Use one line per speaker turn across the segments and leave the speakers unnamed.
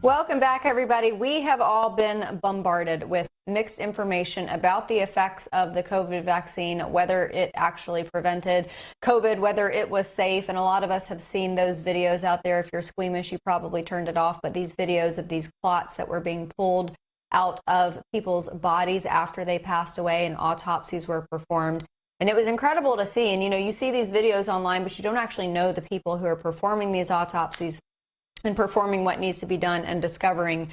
Welcome back, everybody. We have all been bombarded with mixed information about the effects of the COVID vaccine, whether it actually prevented COVID, whether it was safe. And a lot of us have seen those videos out there. If you're squeamish, you probably turned it off. But these videos of these clots that were being pulled out of people's bodies after they passed away and autopsies were performed. And it was incredible to see. And, you see these videos online, but you don't actually know the people who are performing these autopsies and performing what needs to be done and discovering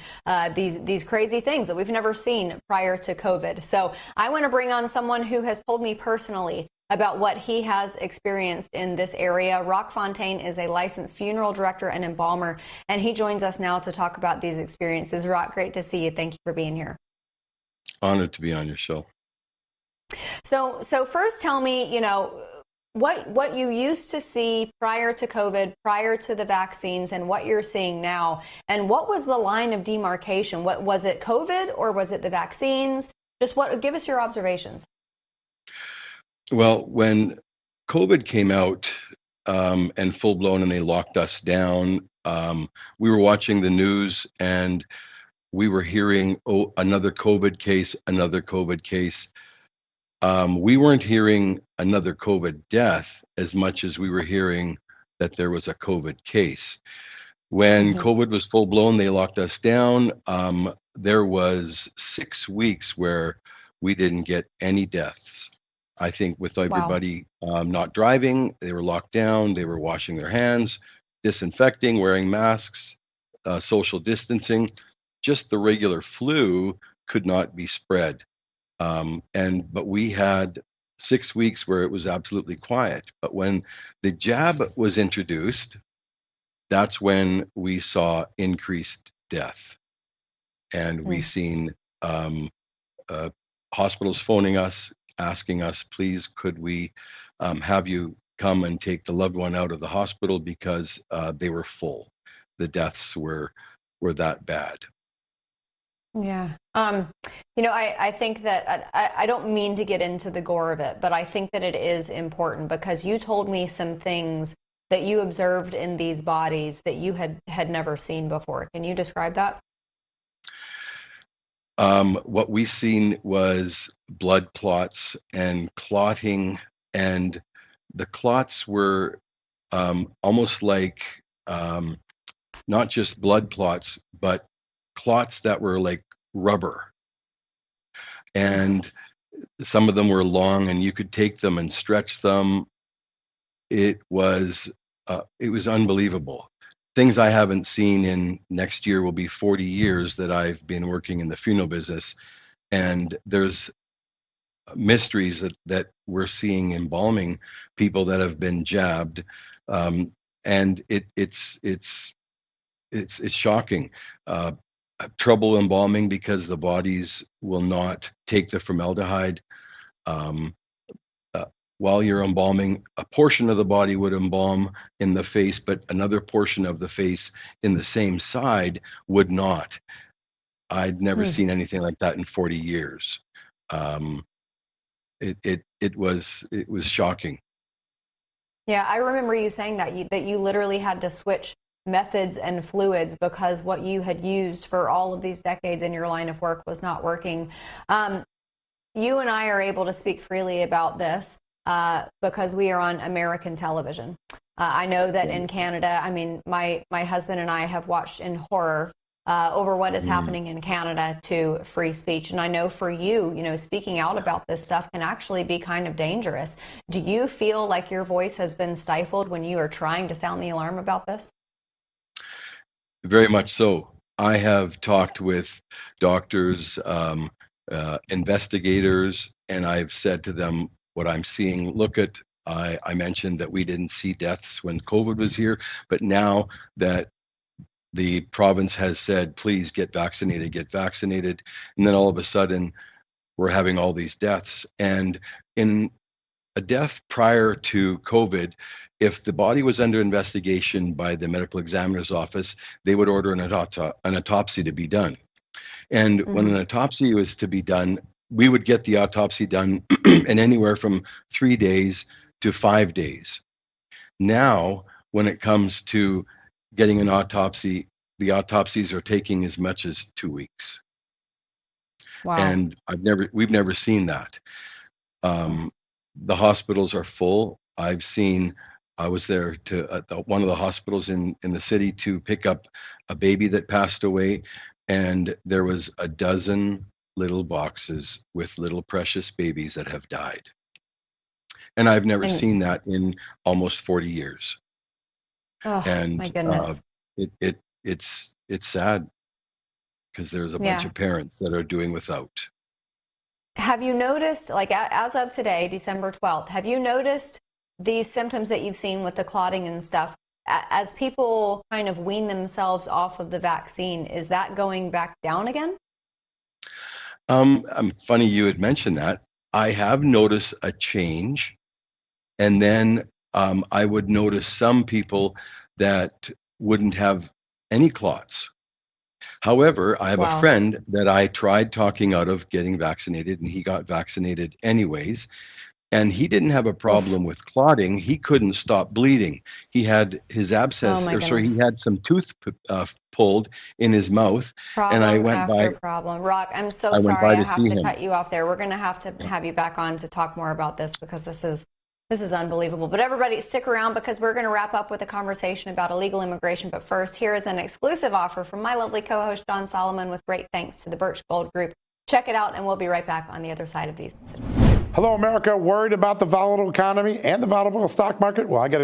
these crazy things that we've never seen prior to COVID. So I want to bring on someone who has told me personally about what he has experienced in this area. Fontaine is a licensed funeral director and embalmer, and he joins us now to talk about these experiences. Great to see you. Thank you for being here.
Honored to be on your show.
So first tell me, what you used to see prior to COVID, prior to the vaccines, and what you're seeing now. And what was the line of demarcation? What was it, COVID, or was it the vaccines? Give us your observations.
Well, when COVID came out and full blown and they locked us down, we were watching the news and we were hearing, another COVID case, another COVID case. We weren't hearing another COVID death as much as we were hearing that there was a COVID case. When COVID was full blown, they locked us down. There was 6 weeks where we didn't get any deaths. I think with everybody not driving, they were locked down. They were washing their hands, disinfecting, wearing masks, social distancing. Just the regular flu could not be spread. But we had 6 weeks where it was absolutely quiet. But when the jab was introduced, that's when we saw increased death. And we seen hospitals phoning us, asking us, please, could we have you come and take the loved one out of the hospital because they were full. The deaths were that bad.
Yeah. I think that I don't mean to get into the gore of it, but I think that it is important because you told me some things that you observed in these bodies that you had never seen before. Can you describe that?
What we seen was blood clots and clotting, and the clots were almost like not just blood clots, but clots that were like rubber, and some of them were long and you could take them and stretch them. It was unbelievable. Things I haven't seen. In next year will be 40 years that I've been working in the funeral business, and there's mysteries that we're seeing embalming people that have been jabbed, and it's shocking. Trouble embalming because the bodies will not take the formaldehyde. While you're embalming, a portion of the body would embalm in the face, but another portion of the face in the same side would not. I'd never seen anything like that in 40 years. It was shocking.
Yeah, I remember you saying that you literally had to switch methods and fluids because what you had used for all of these decades in your line of work was not working. You and I are able to speak freely about this because we are on American television. I know that in Canada, my husband and I have watched in horror over what is happening in Canada to free speech. And I know for you, speaking out about this stuff can actually be kind of dangerous. Do you feel like your voice has been stifled when you are trying to sound the alarm about this?
Very much so. I have talked with doctors, investigators, and I've said to them what I'm seeing. I mentioned that we didn't see deaths when COVID was here, but now that the province has said, please get vaccinated, and then all of a sudden we're having all these deaths. And in a death prior to COVID, if the body was under investigation by the medical examiner's office, they would order an autopsy to be done. And when an autopsy was to be done, we would get the autopsy done in anywhere from 3 days to 5 days. Now, when it comes to getting an autopsy, the autopsies are taking as much as 2 weeks.
Wow.
And we've never seen that. The hospitals are full. I was there to one of the hospitals in the city to pick up a baby that passed away, and there was a dozen little boxes with little precious babies that have died. And I've never
And
seen that in almost 40 years.
oh my
And
goodness.
it's sad because there's a bunch
Yeah.
of parents that are doing without.
Have you noticed, like as of today, December 12th, have you noticed these symptoms that you've seen with the clotting and stuff? As people kind of wean themselves off of the vaccine, is that going back down again?
Funny you had mentioned that. I have noticed a change, and then I would notice some people that wouldn't have any clots. However, I have a
Wow.
friend that I tried talking out of getting vaccinated, and he got vaccinated anyways. And he didn't have a
Oof.
problem with clotting. He couldn't stop bleeding. He had his
Oh
abscess,
my
or sorry, he
goodness.
had some tooth pulled in his mouth. And
Problem after problem. Rock, I'm so
I went
sorry.
by
I
to
have
see
to
him.
cut you off there. We're going to
Yeah.
have you back on to talk more about this because this is unbelievable. But everybody stick around because we're going to wrap up with a conversation about illegal immigration. But first, here is an exclusive offer from my lovely co-host John Solomon with great thanks to the Birch Gold Group. Check it out and we'll be right back on the other side of these incidents.
Hello, America. Worried about the volatile economy and the volatile stock market? Well, I got